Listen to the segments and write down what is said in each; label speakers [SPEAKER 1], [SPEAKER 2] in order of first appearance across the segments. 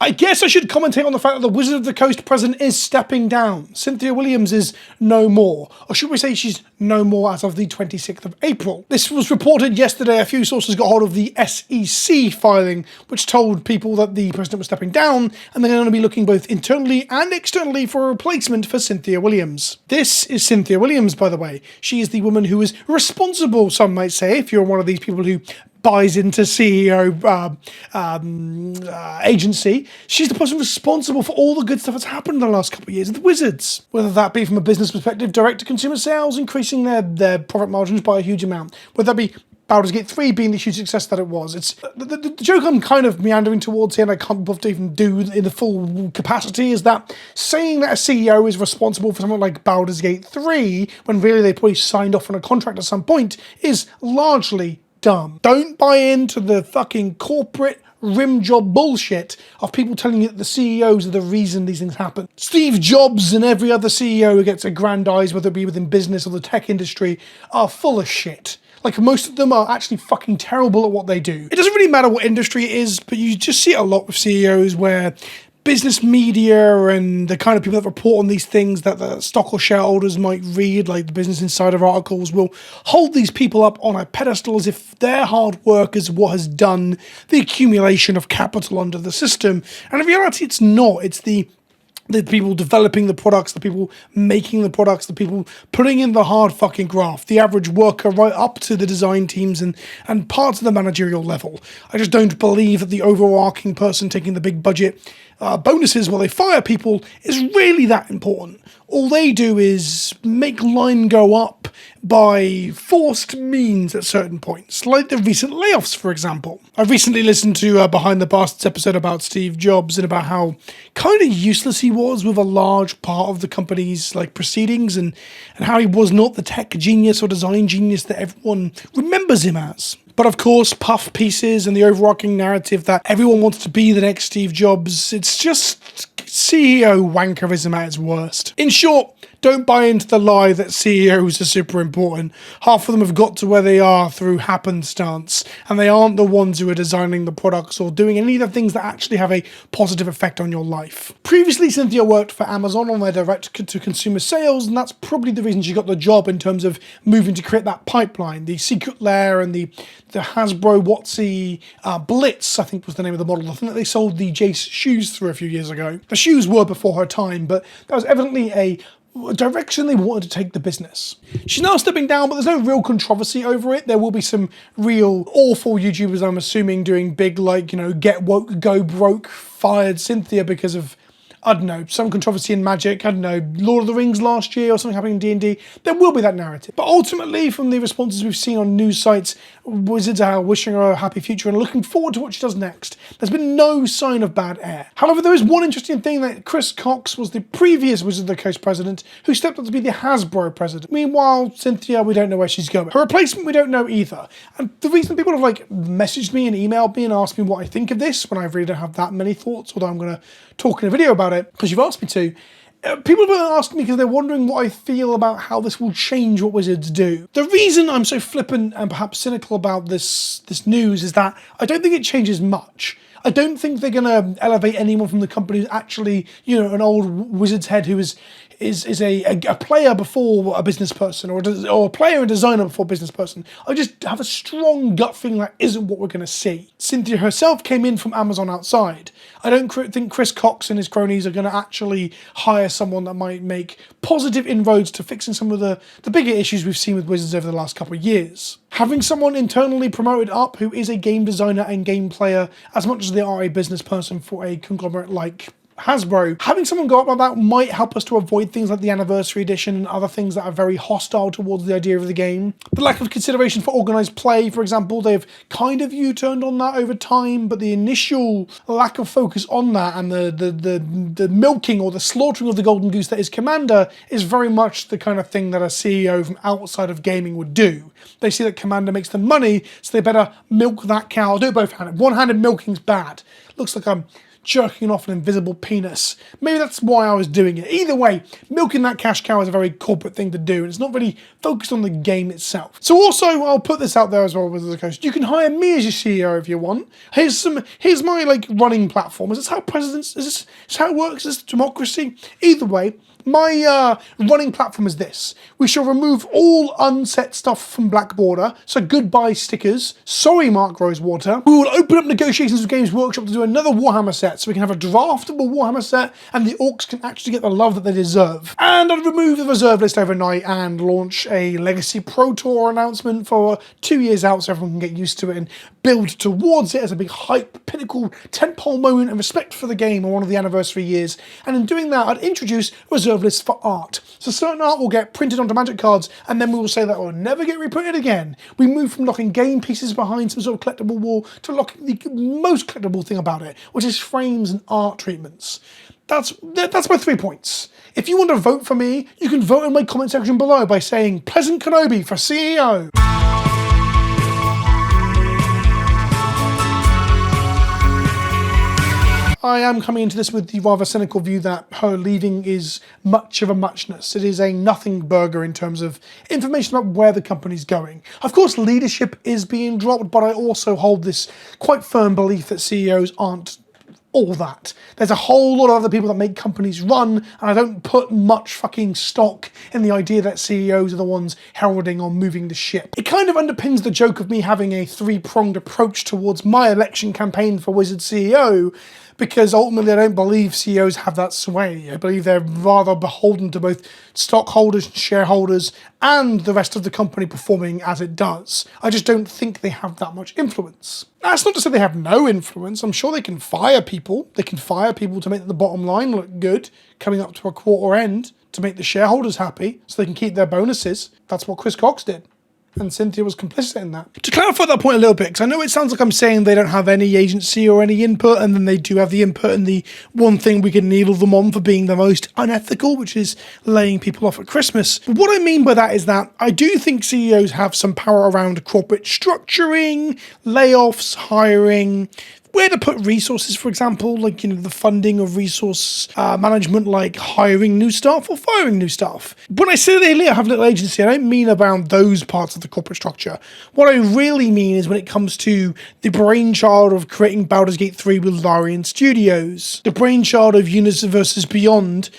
[SPEAKER 1] I guess I should commentate on the fact that the Wizard of the Coast president is stepping down. Cynthia Williams is no more. Or should we say she's no more as of the 26th of April. This was reported yesterday. A few sources got hold of the SEC filing, which told people that the president was stepping down, and they're going to be looking both internally and externally for a replacement for Cynthia Williams. This is Cynthia Williams, by the way. She is the woman who is responsible, some might say, if you're one of these people who buys into CEO agency. She's the person responsible for all the good stuff that's happened in the last couple of years at the Wizards. Whether that be from a business perspective, direct-to-consumer sales, increasing their profit margins by a huge amount. Whether that be Baldur's Gate 3 being the huge success that it was. It's the joke I'm kind of meandering towards here, and I can't bother to even do in the full capacity, is that saying that a CEO is responsible for something like Baldur's Gate 3, when really they probably signed off on a contract at some point, is largely dumb. Don't buy into the fucking corporate rim job bullshit of people telling you that the CEOs are the reason these things happen. Steve Jobs and every other CEO who gets aggrandized, whether it be within business or the tech industry, are full of shit. Like, most of them are actually fucking terrible at what they do. It doesn't really matter what industry it is, but you just see it a lot with CEOs where business media and the kind of people that report on these things that the stock or shareholders might read, like the Business Insider articles, will hold these people up on a pedestal as if their hard work is what has done the accumulation of capital under the system. And in reality, it's not. It's the people developing the products, the people making the products, the people putting in the hard fucking graft, the average worker right up to the design teams and parts of the managerial level. I just don't believe that the overarching person taking the big budget bonuses while they fire people is really that important. All they do is make line go up by forced means at certain points, like the recent layoffs, for example. I recently listened to Behind the Bastards episode about Steve Jobs and about how kind of useless he was with a large part of the company's proceedings, and how he was not the tech genius or design genius that everyone remembers him as. But of course, puff pieces and the overarching narrative that everyone wants to be the next Steve Jobs, it's just CEO wankerism at its worst. In short, don't buy into the lie that CEOs are super important. Half of them have got to where they are through happenstance, and they aren't the ones who are designing the products or doing any of the things that actually have a positive effect on your life. Previously, Cynthia worked for Amazon on their direct-to-consumer sales, and that's probably the reason she got the job in terms of moving to create that pipeline. The Secret Lair and the Hasbro WotC Blitz, I think was the name of the model. I think that they sold the Jace shoes through a few years ago. The shoes were before her time, but that was evidently a direction they wanted to take the business. She's now stepping down, but there's no real controversy over it. There will be some real awful YouTubers, I'm assuming, doing big, get woke, go broke, fired Cynthia because of, I don't know, some controversy in Magic, I don't know, Lord of the Rings last year or something happening in D&D. There will be that narrative. But ultimately, from the responses we've seen on news sites, Wizards are wishing her a happy future and looking forward to what she does next. There's been no sign of bad air. However, there is one interesting thing, that Chris Cox was the previous Wizards of the Coast president who stepped up to be the Hasbro president. Meanwhile, Cynthia, we don't know where she's going. Her replacement, we don't know either. And the reason people have messaged me and emailed me and asked me what I think of this, when I really don't have that many thoughts, although I'm going to talk in a video about it, because you've asked me to. People have been asking me because they're wondering what I feel about how this will change what Wizards do. The reason I'm so flippant and perhaps cynical about this news is that I don't think it changes much. I don't think they're going to elevate anyone from the company who's actually, an old Wizards head who is a player before a business person, or a player and designer before a business person. I just have a strong gut feeling that isn't what we're going to see. Cynthia herself came in from Amazon outside. I don't think Chris Cox and his cronies are going to actually hire someone that might make positive inroads to fixing some of the bigger issues we've seen with Wizards over the last couple of years. Having someone internally promoted up who is a game designer and game player, as much as they are a business person for a conglomerate like Hasbro, having someone go up like that might help us to avoid things like the Anniversary Edition and other things that are very hostile towards the idea of the game. The lack of consideration for organised play, for example, they've kind of U-turned on that over time, but the initial lack of focus on that and the milking or the slaughtering of the golden goose that is Commander is very much the kind of thing that a CEO from outside of gaming would do. They see that Commander makes them money, so they better milk that cow. I'll do it both-handed. One-handed milking's bad. Looks like I'm jerking off an invisible penis. Maybe that's why I was doing it. Either way, milking that cash cow is a very corporate thing to do, and it's not really focused on the game itself. So also, I'll put this out there as well with the coast. You can hire me as your CEO if you want. Here's my like running platform. Is this how presidents? Is this how it works? Is this democracy? Either way, my running platform is this. We shall remove all unset stuff from Black Border, so goodbye stickers. Sorry, Mark Rosewater. We will open up negotiations with Games Workshop to do another Warhammer set, so we can have a draftable Warhammer set, and the orcs can actually get the love that they deserve. And I'll remove the reserve list overnight and launch a Legacy Pro Tour announcement for 2 years out, so everyone can get used to it and build towards it as a big hype, pinnacle, tentpole moment and respect for the game on one of the anniversary years. And in doing that, I'd introduce reserve lists for art. So certain art will get printed onto Magic cards, and then we will say that it will never get reprinted again. We move from locking game pieces behind some sort of collectible wall to locking the most collectible thing about it, which is frames and art treatments. That's my 3 points. If you want to vote for me, you can vote in my comment section below by saying PleasantKenobi for CEO. I am coming into this with the rather cynical view that her leaving is much of a muchness. It is a nothing burger in terms of information about where the company's going. Of course, leadership is being dropped, but I also hold this quite firm belief that CEOs aren't all that. There's a whole lot of other people that make companies run, and I don't put much fucking stock in the idea that CEOs are the ones heralding or moving the ship. It kind of underpins the joke of me having a three-pronged approach towards my election campaign for Wizard CEO, because ultimately I don't believe CEOs have that sway. I believe they're rather beholden to both stockholders and shareholders and the rest of the company performing as it does. I just don't think they have that much influence. That's not to say they have no influence. I'm sure they can fire people. They can fire people to make the bottom line look good, coming up to a quarter end, to make the shareholders happy so they can keep their bonuses. That's what Chris Cox did. And Cynthia was complicit in that. To clarify that point a little bit, because I know it sounds like I'm saying they don't have any agency or any input, and then they do have the input, and the one thing we can needle them on for being the most unethical, which is laying people off at Christmas. But what I mean by that is that I do think CEOs have some power around corporate structuring, layoffs, hiring, where to put resources, for example, like, you know, the funding of resource management, like hiring new staff or firing new staff. When I say they have a little agency, I don't mean around those parts of the corporate structure. What I really mean is when it comes to the brainchild of creating Baldur's Gate 3 with Larian Studios, the brainchild of Universes Beyond.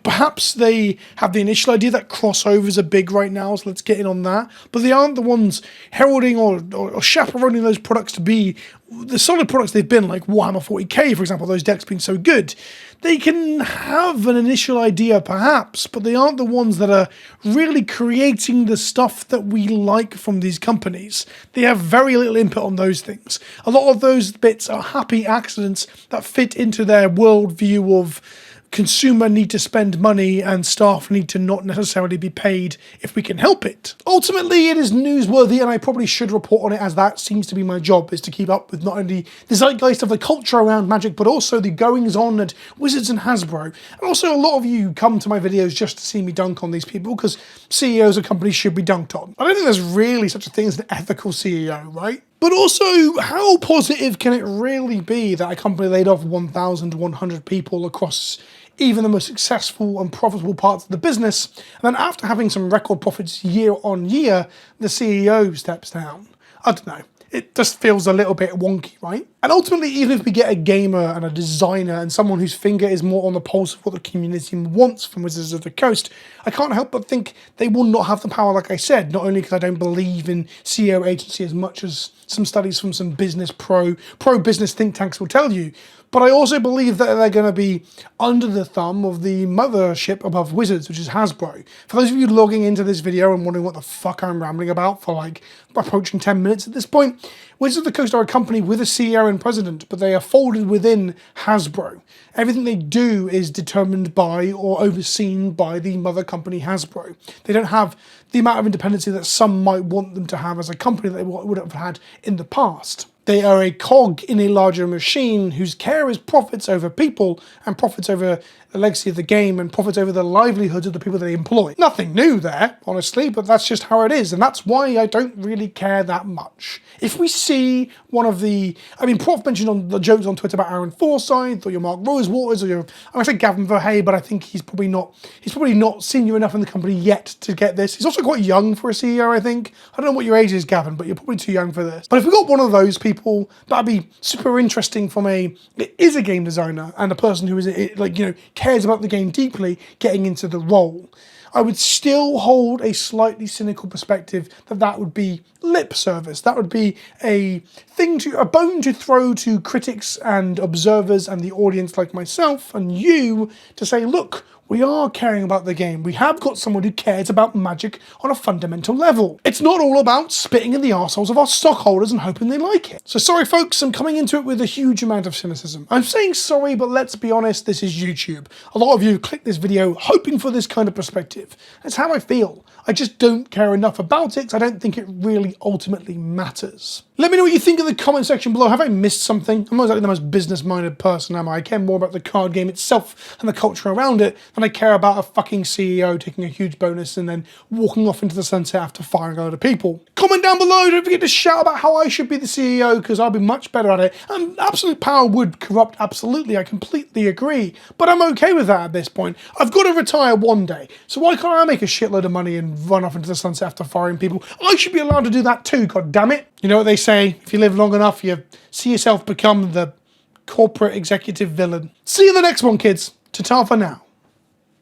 [SPEAKER 1] Perhaps they have the initial idea that crossovers are big right now, so let's get in on that. But they aren't the ones heralding or chaperoning those products to be the solid products they've been, like Warhammer 40k, for example, those decks being so good. They can have an initial idea, perhaps, but they aren't the ones that are really creating the stuff that we like from these companies. They have very little input on those things. A lot of those bits are happy accidents that fit into their worldview of consumer need to spend money and staff need to not necessarily be paid if we can help it. Ultimately, it is newsworthy, and I probably should report on it, as that seems to be my job, is to keep up with not only the zeitgeist of the culture around Magic, but also the goings-on at Wizards and Hasbro. And also, a lot of you come to my videos just to see me dunk on these people, because CEOs of companies should be dunked on. I don't think there's really such a thing as an ethical CEO, right? But also, how positive can it really be that a company laid off 1,100 people across even the most successful and profitable parts of the business, and then after having some record profits year on year, the CEO steps down? I don't know. It just feels a little bit wonky, right? And ultimately, even if we get a gamer and a designer and someone whose finger is more on the pulse of what the community wants from Wizards of the Coast, I can't help but think they will not have the power, like I said, not only because I don't believe in CEO agency as much as some studies from some business pro-business think tanks will tell you, but I also believe that they're going to be under the thumb of the mothership above Wizards, which is Hasbro. For those of you logging into this video and wondering what the fuck I'm rambling about for like approaching 10 minutes at this point, Wizards of the Coast are a company with a CEO and president, but they are folded within Hasbro. Everything they do is determined by or overseen by the mother company Hasbro. They don't have the amount of independency that some might want them to have as a company that they would have had in the past. They are a cog in a larger machine whose care is profits over people and profits over the legacy of the game and profits over the livelihoods of the people they employ. Nothing new there, honestly, but that's just how it is, and that's why I don't really care that much. If we see one of the, Prof mentioned on the jokes on Twitter about Aaron Forsyth or your Mark Rosewaters or your, I say Gavin Verhey, but I think he's probably not senior enough in the company yet to get this. He's also quite young for a CEO, I think. I don't know what your age is, Gavin, but you're probably too young for this. But if we got one of those people, that'd be super interesting from it is a game designer and a person who is cares about the game deeply getting into the role. I would still hold a slightly cynical perspective that would be lip service. That would be a bone to throw to critics and observers and the audience like myself and you to say, look, we are caring about the game. We have got someone who cares about Magic on a fundamental level. It's not all about spitting in the arseholes of our stockholders and hoping they like it. So sorry folks, I'm coming into it with a huge amount of cynicism. I'm saying sorry, but let's be honest, this is YouTube. A lot of you click this video hoping for this kind of perspective. That's how I feel. I just don't care enough about it because I don't think it really ultimately matters. Let me know what you think in the comment section below. Have I missed something? I'm not exactly the most business-minded person, am I? I care more about the card game itself and the culture around it than I care about a fucking CEO taking a huge bonus and then walking off into the sunset after firing a load of people. Comment down below. Don't forget to shout about how I should be the CEO because I'll be much better at it. And absolute power would corrupt, absolutely. I completely agree. But I'm okay with that at this point. I've got to retire one day. So why can't I make a shitload of money and run off into the sunset after firing people? I should be allowed to do that too, god damn it. You know what they say, if you live long enough, you see yourself become the corporate executive villain. See you in the next one, kids. Ta-ta for now.